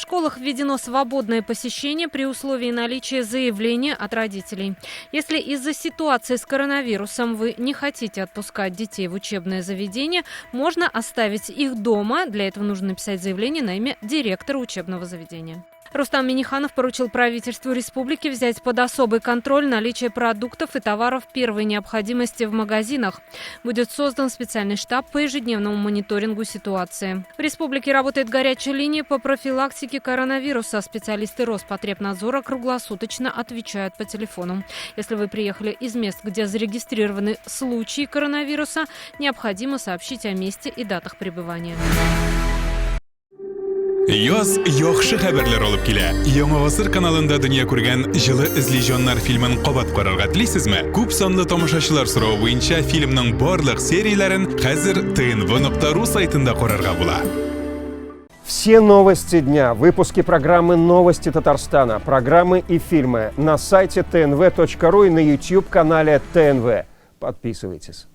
школах введено свободное посещение при условии наличия заявления от родителей. Если из-за ситуации с коронавирусом вы не хотите отпускать детей в учебное заведение, можно оставить их дома. Для этого нужно написать заявление на имя директора учебного заведения. Рустам Минниханов поручил правительству республики взять под особый контроль наличие продуктов и товаров первой необходимости в магазинах. Будет создан специальный штаб по ежедневному мониторингу ситуации. В республике работает горячая линия по профилактике коронавируса. Специалисты Роспотребнадзора круглосуточно отвечают по телефону. Если вы приехали из мест, где зарегистрированы случаи коронавируса, необходимо сообщить о месте и датах пребывания. Yoz yaxshi xabarlar olib kela. Yangi asr kanalında dünya ko'rgan Жылы izleyjonlar filmin qabat qarorga tilaysizmi? Ko'p sonli tomoshachilar so'rovi bo'yicha filmning barliq seriyalarini hozir tnv.ru saytida ko'rarga bo'ladi. Все новости дня, выпуски программы «Новости Татарстана», программы и фильмы на сайте tnv.ru и на YouTube-канале ТНВ. Подписывайтесь.